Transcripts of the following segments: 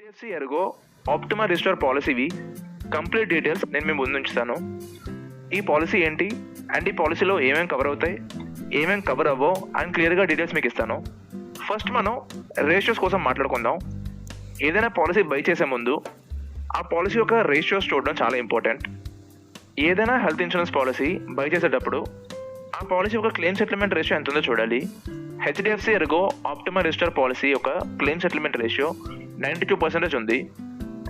HDFC Ergo Optima Restore పాలసీవి complete details నేను మీ ముందు ఉంచుతాను. ఈ పాలసీ ఏంటి అండ్ ఈ పాలసీలో ఏమేమి కవర్ అవుతాయి, ఏమేమి కవర్ అవ్వో అని క్లియర్గా డీటెయిల్స్ మీకు ఇస్తాను. ఫస్ట్ మనం రేషియోస్ కోసం మాట్లాడుకుందాం. ఏదైనా పాలసీ బై చేసే ముందు ఆ పాలసీ యొక్క రేషియోస్ చూడడం చాలా ఇంపార్టెంట్. ఏదైనా హెల్త్ ఇన్సూరెన్స్ పాలసీ బై చేసేటప్పుడు ఆ పాలసీ యొక్క క్లెయిమ్ సెటిల్మెంట్ రేషియో ఎంత ఉందో చూడాలి. HDFC Ergo Optima restore policy యొక్క క్లెయిమ్ సెటిల్మెంట్ రేషియో 92% ఉంది.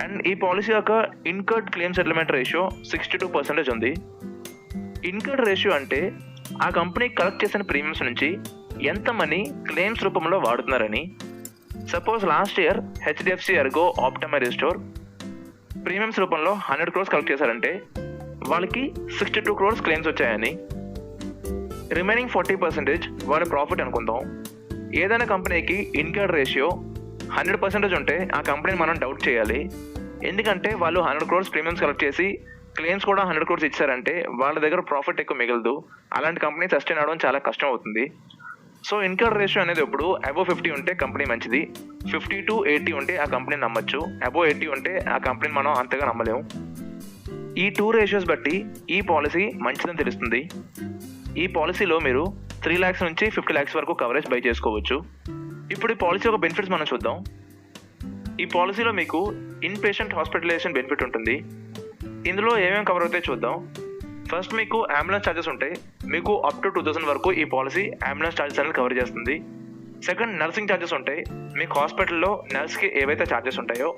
అండ్ ఈ పాలసీ యొక్క ఇన్కర్డ్ క్లెయిమ్ సెటిల్మెంట్ రేషియో 62% ఉంది. ఇన్కర్డ్ రేషియో అంటే ఆ కంపెనీ కలెక్ట్ చేసిన ప్రీమియమ్స్ నుంచి ఎంత మనీ క్లెయిమ్స్ రూపంలో వాడుతున్నారని. Suppose last year HDFC Ergo Optima Restore premiums రూపంలో 100 crores కలెక్ట్ చేశారంటే వాళ్ళకి 62 crores క్లెయిమ్స్ వచ్చాయని. రిమైనింగ్ 40% వాళ్ళ ప్రాఫిట్ అనుకుందాం. ఏదైనా కంపెనీకి ఇన్కర్డ్ రేషియో 100% ఉంటే ఆ కంపెనీని మనం డౌట్ చేయాలి. ఎందుకంటే వాళ్ళు 100 crores ప్రీమియమ్స్ కలెక్ట్ చేసి క్లెయిమ్స్ కూడా 100 crores ఇచ్చారంటే వాళ్ళ దగ్గర ప్రాఫిట్ ఎక్కువ మిగలదు. అలాంటి కంపెనీ సస్టైన్ అవడం చాలా కష్టం అవుతుంది. సో ఇన్కర్డ్ రేషియో అనేది ఇప్పుడు అబోవ్ 50 ఉంటే కంపెనీ మంచిది, 50 to 80 ఉంటే ఆ కంపెనీని నమ్మచ్చు, అబోవ్ 80 ఉంటే ఆ కంపెనీని మనం అంతగా నమ్మలేము. ఈ 2 రేషియోస్ బట్టి ఈ పాలసీ మంచిదని తెలుస్తుంది. ఈ పాలసీలో మీరు 3 lakhs నుంచి 50 lakhs వరకు కవరేజ్ బై చేసుకోవచ్చు. ఇప్పుడు ఈ పాలసీ యొక్క బెనిఫిట్స్ మనం చూద్దాం. ఈ పాలసీలో మీకు ఇన్ పేషెంట్ హాస్పిటలైజేషన్ బెనిఫిట్ ఉంటుంది. ఇందులో ఏమేమి కవర్ అవుతాయి చూద్దాం. ఫస్ట్ మీకు అంబులెన్స్ ఛార్జెస్ ఉంటాయి. మీకు అప్ టు 2000 వరకు ఈ పాలసీ అంబులెన్స్ ఛార్జెస్ అనేది కవర్ చేస్తుంది. సెకండ్, నర్సింగ్ ఛార్జెస్ ఉంటాయి. మీకు హాస్పిటల్లో నర్స్కి ఏవైతే ఛార్జెస్ ఉంటాయో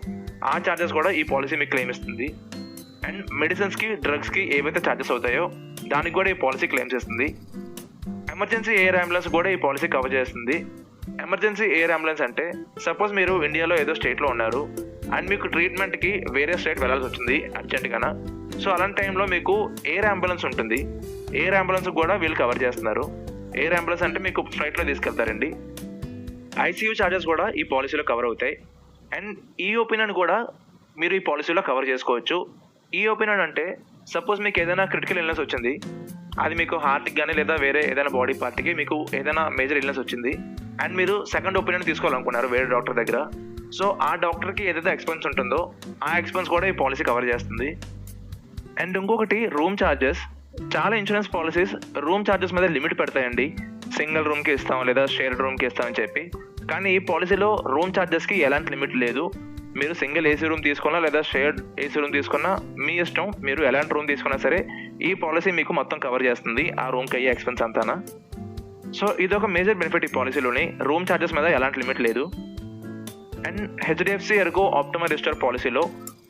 ఆ ఛార్జెస్ కూడా ఈ పాలసీ మీకు క్లెయిమ్ ఇస్తుంది. అండ్ మెడిసిన్స్కి డ్రగ్స్కి ఏవైతే ఛార్జెస్ అవుతాయో దానికి కూడా ఈ పాలసీ క్లెయిమ్ చేస్తుంది. ఎమర్జెన్సీ ఎయిర్ అంబులెన్స్ కూడా ఈ పాలసీ కవర్ చేస్తుంది. ఎమర్జెన్సీ ఎయిర్ అంబులెన్స్ అంటే సపోజ్ మీరు ఇండియాలో ఏదో స్టేట్లో ఉన్నారు అండ్ మీకు ట్రీట్మెంట్కి వేరే స్టేట్ వెళ్ళాల్సి వచ్చింది అర్జెంట్గానా. సో అలాంటి టైంలో మీకు ఎయిర్ అంబులెన్స్ ఉంటుంది. ఎయిర్ అంబులెన్స్ కూడా వీళ్ళు కవర్ చేస్తున్నారు. ఎయిర్ అంబులెన్స్ అంటే మీకు ఫ్లైట్లో తీసుకెళ్తారండి. ఐసీయూ ఛార్జెస్ కూడా ఈ పాలసీలో కవర్ అవుతాయి. అండ్ ఈ ఒపీనియన్ కూడా మీరు ఈ పాలసీలో కవర్ చేసుకోవచ్చు. ఈ ఒపీనియన్ అంటే సపోజ్ మీకు ఏదైనా క్రిటికల్ ఇల్నెస్ వచ్చింది, అది మీకు హార్ట్కి కానీ లేదా వేరే ఏదైనా బాడీ పార్ట్కి మీకు ఏదైనా మేజర్ ఇల్నెస్ వచ్చింది అండ్ మీరు సెకండ్ ఒపీనియన్ తీసుకోవాలనుకున్నారు వేరే డాక్టర్ దగ్గర. సో ఆ డాక్టర్కి ఏదైతే ఎక్స్పెన్స్ ఉంటుందో ఆ ఎక్స్పెన్స్ కూడా ఈ పాలసీ కవర్ చేస్తుంది. అండ్ ఇంకొకటి రూమ్ ఛార్జెస్. చాలా ఇన్సూరెన్స్ పాలసీస్ రూమ్ ఛార్జెస్ మీద లిమిట్ పెడతాయండి. సింగిల్ రూమ్కి ఇస్తాం లేదా షేర్డ్ రూమ్కి ఇస్తామని చెప్పి. కానీ ఈ పాలసీలో రూమ్ ఛార్జెస్కి ఎలాంటి లిమిట్ లేదు. మీరు సింగిల్ ఏసీ రూమ్ తీసుకున్నా లేదా షేర్డ్ ఏసీ రూమ్ తీసుకున్నా మీ ఇష్టం. మీరు ఎలాంటి రూమ్ తీసుకున్నా సరే ఈ పాలసీ మీకు మొత్తం కవర్ చేస్తుంది ఆ రూమ్కి అయ్యే ఎక్స్పెన్స్ అంతానా. సో ఇదొక మేజర్ బెనిఫిట్ ఈ పాలసీలోని. రూమ్ ఛార్జెస్ మీద ఎలాంటి లిమిట్ లేదు. And HDFC Ergo Optima restore పాలసీలో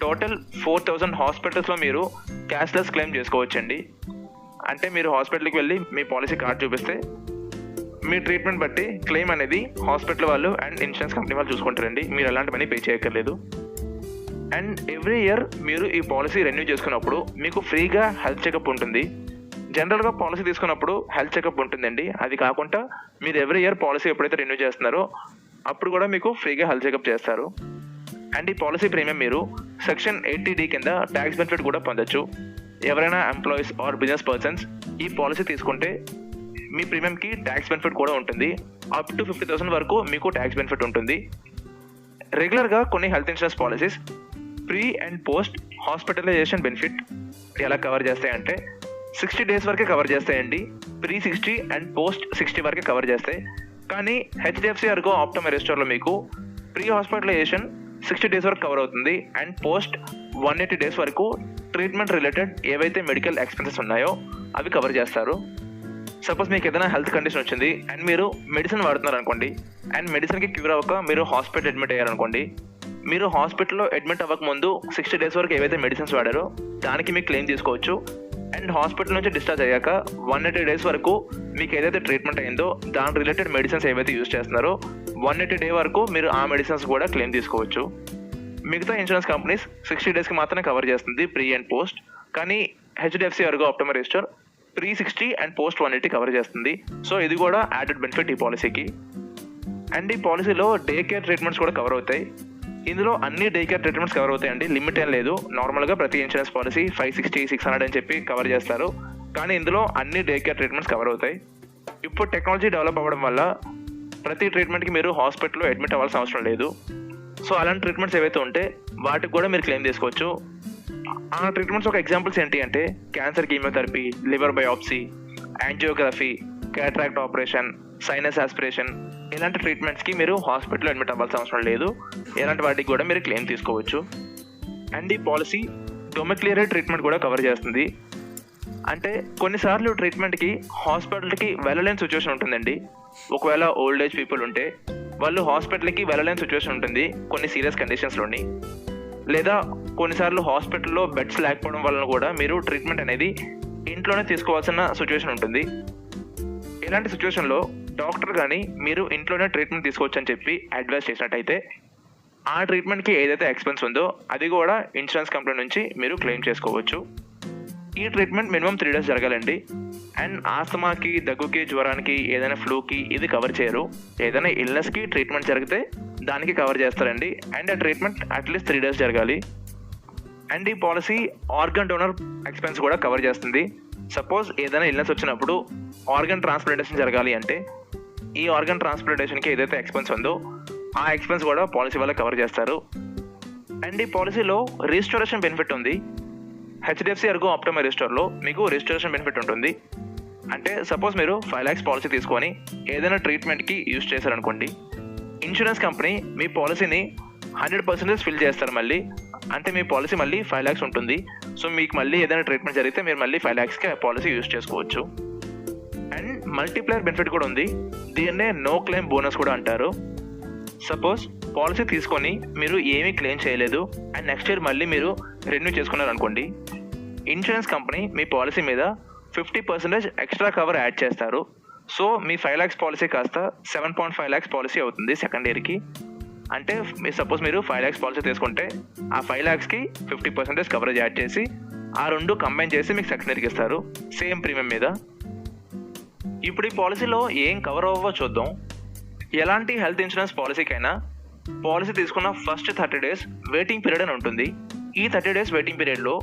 టోటల్ 4000 హాస్పిటల్స్లో మీరు క్యాష్లెస్ క్లెయిమ్ చేసుకోవచ్చండి. అంటే మీరు హాస్పిటల్కి వెళ్ళి మీ పాలసీ కార్డ్ చూపిస్తే మీ ట్రీట్మెంట్ బట్టి క్లెయిమ్ అనేది హాస్పిటల్ వాళ్ళు అండ్ ఇన్సూరెన్స్ కంపెనీ వాళ్ళు చూసుకుంటారండి. మీరు ఎలాంటి మనీ పే చేయక్కర్లేదు. అండ్ ఎవ్రీ ఇయర్ మీరు ఈ పాలసీ రెన్యూ చేసుకున్నప్పుడు మీకు ఫ్రీగా హెల్త్ చెకప్ ఉంటుంది. జనరల్గా పాలసీ తీసుకున్నప్పుడు హెల్త్ చెకప్ ఉంటుందండి. అది కాకుండా మీరు ఎవ్రీ ఇయర్ పాలసీ ఎప్పుడైతే రెన్యూ చేస్తున్నారో అప్పుడు కూడా మీకు ఫ్రీగా హెల్త్ చెకప్ చేస్తారు. అండ్ ఈ పాలసీ ప్రీమియం మీరు సెక్షన్ 80D కింద ట్యాక్స్ బెనిఫిట్ కూడా పొందొచ్చు. ఎవరైనా ఎంప్లాయీస్ ఆర్ బిజినెస్ పర్సన్స్ ఈ పాలసీ తీసుకుంటే మీ ప్రీమియంకి ట్యాక్స్ బెనిఫిట్ కూడా ఉంటుంది. అప్ టు 50,000 వరకు మీకు ట్యాక్స్ బెనిఫిట్ ఉంటుంది. రెగ్యులర్గా కొన్ని health insurance policies pre and post hospitalisation benefit ఎలా కవర్ చేస్తాయంటే 60 days వరకే కవర్ చేస్తాయండి. ప్రీ 60 అండ్ పోస్ట్ 60 వరకే కవర్ చేస్తాయి. కానీ హెచ్డిఎఫ్సి ఎర్గో ఆప్టిమా రిస్టోర్లో మీకు ప్రీ హాస్పిటలైజేషన్ 60 days వరకు కవర్ అవుతుంది అండ్ పోస్ట్ 180 days వరకు ట్రీట్మెంట్ రిలేటెడ్ ఏవైతే మెడికల్ ఎక్స్పెన్సెస్ ఉన్నాయో అవి కవర్ చేస్తారు. సపోజ్ మీకు ఏదైనా హెల్త్ కండిషన్ వచ్చింది అండ్ మీరు మెడిసిన్ వాడుతున్నారు అనుకోండి అండ్ మెడిసిన్కి క్యూర్ అవ్వక మీరు హాస్పిటల్ అడ్మిట్ అయ్యారనుకోండి. మీరు హాస్పిటల్లో అడ్మిట్ అవ్వక ముందు 60 days వరకు ఏవైతే మెడిసిన్స్ వాడారో దానికి మీకు క్లెయిమ్ తీసుకోవచ్చు. అండ్ హాస్పిటల్ నుంచి డిశ్చార్జ్ అయ్యాక 180 days వరకు మీకు ఏదైతే ట్రీట్మెంట్ అయిందో దాని రిలేటెడ్ మెడిసిన్స్ ఏవైతే యూజ్ చేస్తున్నారో 180 day వరకు మీరు ఆ మెడిసిన్స్ కూడా క్లెయిమ్ తీసుకోవచ్చు. మిగతా ఇన్సూరెన్స్ కంపెనీస్ 60 daysకి మాత్రమే కవర్ చేస్తుంది ప్రీ అండ్ పోస్ట్. కానీ HDFC Ergo Optima restore pre 60 and post 180 cover చేస్తుంది. సో ఇది కూడా యాడెడ్ బెనిఫిట్ ఈ పాలసీకి. అండ్ ఈ పాలసీలో డే కేర్ ట్రీట్మెంట్స్ కూడా కవర్ అవుతాయి. ఇందులో అన్ని డే కేర్ ట్రీట్మెంట్స్ కవర్ అవుతాయండి. లిమిట్ ఏం లేదు. నార్మల్గా ప్రతి ఇన్సూరెన్స్ పాలసీ 560, 600 అని చెప్పి కవర్ చేస్తారు. కానీ ఇందులో అన్ని డే కేర్ ట్రీట్మెంట్స్ కవర్ అవుతాయి. ఇప్పుడు టెక్నాలజీ డెవలప్ అవ్వడం వల్ల ప్రతి ట్రీట్మెంట్కి మీరు హాస్పిటల్లో అడ్మిట్ అవ్వాల్సిన అవసరం లేదు. సో అలాంటి ట్రీట్మెంట్స్ ఏవైతే ఉంటే వాటికి కూడా మీరు క్లెయిమ్ చేసుకోవచ్చు. ఆ ట్రీట్మెంట్స్ ఒక ఎగ్జాంపుల్స్ ఏంటి అంటే cancer chemotherapy, liver biopsy, angiography, cataract operation, sinus aspiration, ఇలాంటి ట్రీట్మెంట్స్కి మీరు హాస్పిటల్లో అడ్మిట్ అవ్వాల్సిన అవసరం లేదు. ఇలాంటి వాటికి కూడా మీరు క్లెయిమ్ తీసుకోవచ్చు. అండ్ ఈ పాలసీ డొమిక్లియరీ ట్రీట్మెంట్ కూడా కవర్ చేస్తుంది. అంటే కొన్నిసార్లు ట్రీట్మెంట్కి హాస్పిటల్కి వెళ్ళలేని సిచ్యువేషన్ ఉంటుందండి. ఒకవేళ ఓల్డ్ ఏజ్ పీపుల్ ఉంటే వాళ్ళు హాస్పిటల్కి వెళ్ళలేని సిచ్యువేషన్ ఉంటుంది కొన్ని సీరియస్ కండిషన్స్లోని, లేదా కొన్నిసార్లు హాస్పిటల్లో బెడ్స్ లేకపోవడం వలన కూడా మీరు ట్రీట్మెంట్ అనేది ఇంట్లోనే తీసుకోవాల్సిన సిచ్యువేషన్ ఉంటుంది. ఇలాంటి సిచ్యువేషన్లో డాక్టర్ కానీ మీరు ఇంట్లోనే ట్రీట్మెంట్ తీసుకోవచ్చు అని చెప్పి అడ్వైస్ చేసినట్టయితే ఆ ట్రీట్మెంట్కి ఏదైతే ఎక్స్పెన్స్ ఉందో అది కూడా ఇన్సూరెన్స్ కంపెనీ నుంచి మీరు క్లెయిమ్ చేసుకోవచ్చు. ఈ ట్రీట్మెంట్ మినిమం 3 days జరగాలండి. అండ్ ఆస్తమాకి, దగ్గుకి, జ్వరానికి, ఏదైనా ఫ్లూకి ఇది కవర్ చేయరు. ఏదైనా ఇల్నెస్కి ట్రీట్మెంట్ జరిగితే దానికి కవర్ చేస్తారండి. అండ్ ఆ ట్రీట్మెంట్ అట్లీస్ట్ 3 days జరగాలి. అండ్ ఈ పాలసీ ఆర్గన్ డోనర్ ఎక్స్పెన్స్ కూడా కవర్ చేస్తుంది. సపోజ్ ఏదైనా ఇల్నెస్ వచ్చినప్పుడు ఆర్గన్ ట్రాన్స్ప్లాంటేషన్ జరగాలి అంటే ఈ ఆర్గన్ ట్రాన్స్ప్లాంటేషన్కి ఏదైతే ఎక్స్పెన్స్ ఉందో ఆ ఎక్స్పెన్స్ కూడా పాలసీ వల్ల కవర్ చేస్తారు. అండ్ ఈ పాలసీలో రిజిస్టరేషన్ బెనిఫిట్ ఉంది. హెచ్డిఎఫ్సి ఎర్గో ఆప్టిమా రిజిస్టర్లో మీకు రిజిస్ట్రేషన్ బెనిఫిట్ ఉంటుంది. అంటే సపోజ్ మీరు 5 lakhs పాలసీ తీసుకొని ఏదైనా ట్రీట్మెంట్కి యూజ్ చేశారనుకోండి, ఇన్సూరెన్స్ కంపెనీ మీ పాలసీని 100% ఫిల్ చేస్తారు మళ్ళీ. అంటే మీ పాలసీ మళ్ళీ 5 lakhs ఉంటుంది. సో మీకు మళ్ళీ ఏదైనా ట్రీట్మెంట్ జరిగితే మీరు మళ్ళీ 5 lakhsకి పాలసీ యూజ్ చేసుకోవచ్చు. అండ్ మల్టీప్లేయర్ బెనిఫిట్ కూడా ఉంది. దీన్నే నో క్లెయిమ్ బోనస్ కూడా అంటారు. సపోజ్ పాలసీ తీసుకొని మీరు ఏమీ క్లెయిమ్ చేయలేదు అండ్ నెక్స్ట్ ఇయర్ మళ్ళీ మీరు రెన్యూ చేసుకున్నారు అనుకోండి, ఇన్సూరెన్స్ కంపెనీ మీ పాలసీ మీద 50% ఎక్స్ట్రా కవర్ యాడ్ చేస్తారు. సో మీ 5 lakhs పాలసీ కాస్త 7.5 lakhs పాలసీ అవుతుంది సెకండ్ ఇయర్కి. అంటే మీ సపోజ్ మీరు 5 lakhs పాలసీ తీసుకుంటే ఆ 5 lakhsకి 50% కవరేజ్ యాడ్ చేసి ఆ రెండు కంబైన్ చేసి మీకు సెకండ్ ఇయర్కి ఇస్తారు సేమ్ ప్రీమియం మీద. ఇప్పుడు ఈ పాలసీలో ఏం కవర్ అవ్వవో చూద్దాం. ఎలాంటి హెల్త్ ఇన్సూరెన్స్ పాలసీకైనా పాలసీ తీసుకున్న ఫస్ట్ 30 days వెయిటింగ్ పీరియడ్ అని ఉంటుంది. ఈ 30 days వెయిటింగ్ పీరియడ్లో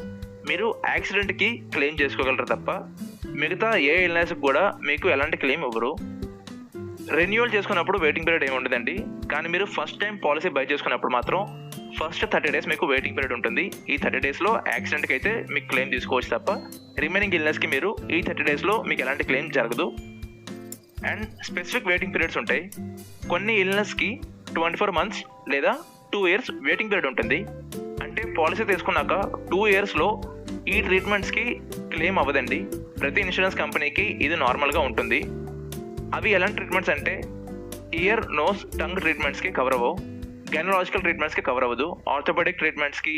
మీరు యాక్సిడెంట్కి క్లెయిమ్ చేసుకోగలరు తప్ప మిగతా ఏ ఇల్నెస్కి కూడా మీకు ఎలాంటి క్లెయిమ్ ఇవ్వరు. రెన్యూవల్ చేసుకున్నప్పుడు వెయిటింగ్ పీరియడ్ ఏమి ఉండదండి. కానీ మీరు ఫస్ట్ టైం పాలసీ బై చేసుకున్నప్పుడు మాత్రం ఫస్ట్ 30 days మీకు వెయిటింగ్ పీరియడ్ ఉంటుంది. ఈ 30 daysలో యాక్సిడెంట్కి అయితే మీకు క్లెయిమ్ తీసుకోవచ్చు తప్ప రిమైనింగ్ ఇల్నెస్కి మీరు ఈ 30 daysలో మీకు ఎలాంటి క్లెయిమ్ జరగదు. అండ్ స్పెసిఫిక్ వెయిటింగ్ పీరియడ్స్ ఉంటాయి. కొన్ని ఇల్నెస్కి 24 months లేదా 2 years వెయిటింగ్ పీరియడ్ ఉంటుంది. అంటే పాలసీ తీసుకున్నాక 2 yearsలో ఈ ట్రీట్మెంట్స్కి క్లెయిమ్ అవ్వదండి. ప్రతి ఇన్సూరెన్స్ కంపెనీకి ఇది నార్మల్గా ఉంటుంది. అవి ఎలాంటి ట్రీట్మెంట్స్ అంటే ఇయర్, నోస్, టంగ్ ట్రీట్మెంట్స్కి కవర్ అవ్వవు, గైనలాజికల్ ట్రీట్మెంట్స్కి కవర్ అవ్వదు, ఆర్థోపెడిక్ ట్రీట్మెంట్స్కి,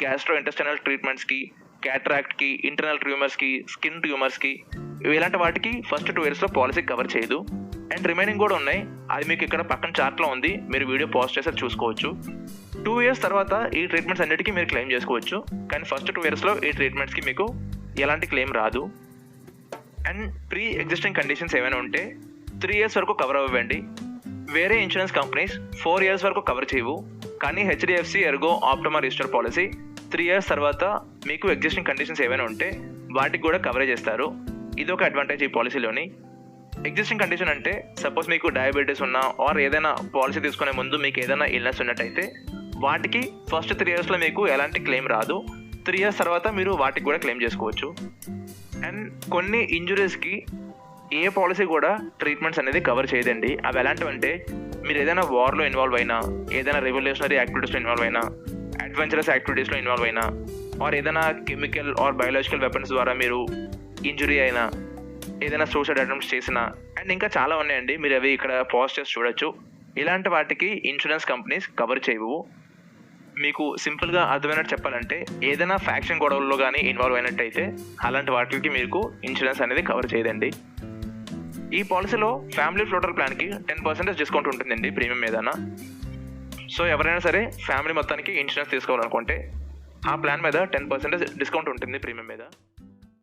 గ్యాస్ట్రో ఇంటెస్టైనల్ ట్రీట్మెంట్స్కి, క్యాట్రాక్ట్కి, ఇంటర్నల్ ట్యూమర్స్కి, స్కిన్ ట్యూమర్స్కి, ఇలాంటి వాటికి ఫస్ట్ 2 yearsలో పాలసీ కవర్ చేయదు. అండ్ రిమైనింగ్ కూడా ఉన్నాయి. అది మీకు ఇక్కడ పక్కన చార్ట్లో ఉంది, మీరు వీడియో పాజ్ చేసి చూసుకోవచ్చు. 2 years తర్వాత ఈ ట్రీట్మెంట్స్ అన్నిటికీ మీరు క్లెయిమ్ చేసుకోవచ్చు. కానీ ఫస్ట్ 2 yearsలో ఈ ట్రీట్మెంట్స్కి మీకు ఎలాంటి క్లెయిమ్ రాదు. అండ్ ప్రీ ఎగ్జిస్టింగ్ కండిషన్స్ ఏమైనా ఉంటే 3 years వరకు కవర్ అవ్వండి. వేరే ఇన్సూరెన్స్ కంపెనీస్ 4 years వరకు కవర్ చేయవు. కానీ HDFC Ergo optima register policy 3 years తర్వాత మీకు ఎగ్జిస్టింగ్ కండిషన్స్ ఏమైనా ఉంటే వాటికి కూడా కవరేజ్ చేస్తారు. ఇది ఒక అడ్వాంటేజ్ ఈ పాలసీలోని. ఎగ్జిస్టింగ్ కండిషన్ అంటే సపోజ్ మీకు డయాబెటీస్ ఉన్నా ఆర్ ఏదైనా పాలసీ తీసుకునే ముందు మీకు ఏదైనా ఇల్నెస్ ఉన్నట్టయితే వాటికి ఫస్ట్ 3 yearsలో మీకు ఎలాంటి క్లెయిమ్ రాదు. 3 years తర్వాత మీరు వాటికి కూడా క్లెయిమ్ చేసుకోవచ్చు. అండ్ కొన్ని ఇంజురీస్కి ఏ పాలసీ కూడా ట్రీట్మెంట్స్ అనేది కవర్ చేయదండి. అవి ఎలాంటివంటే మీరు ఏదైనా వార్లో ఇన్వాల్వ్ అయినా, ఏదైనా రెవల్యూషనరీ యాక్టివిటీస్లో ఇన్వాల్వ్ అయినా, అడ్వెంచరస్ యాక్టివిటీస్లో ఇన్వాల్వ్ అయినా, ఆర్ ఏదైనా కెమికల్ ఆర్ బయోలాజికల్ వెపన్స్ ద్వారా మీరు ఇంజురీ అయినా, ఏదైనా సూసైడ్ అటెంప్ట్స్ చేసినా, అండ్ ఇంకా చాలా ఉన్నాయండి. మీరు అవి ఇక్కడ పాజ్ చేసి చూడొచ్చు. ఇలాంటి వాటికి ఇన్సూరెన్స్ కంపెనీస్ కవర్ చేయవు. మీకు సింపుల్గా అర్థమైనట్టు చెప్పాలంటే ఏదైనా ఫ్యాక్షన్ గొడవల్లో కానీ ఇన్వాల్వ్ అయినట్టయితే అలాంటి వాటికి మీకు ఇన్సూరెన్స్ అనేది కవర్ చేయదండి. ఈ పాలసీలో ఫ్యామిలీ ఫ్లోటర్ ప్లాన్కి 10% డిస్కౌంట్ ఉంటుందండి ప్రీమియం మీదన. సో ఎవరైనా సరే ఫ్యామిలీ మొత్తానికి ఇన్సూరెన్స్ తీసుకోవాలనుకుంటే ఆ ప్లాన్ మీద 10% డిస్కౌంట్ ఉంటుంది ప్రీమియం మీద.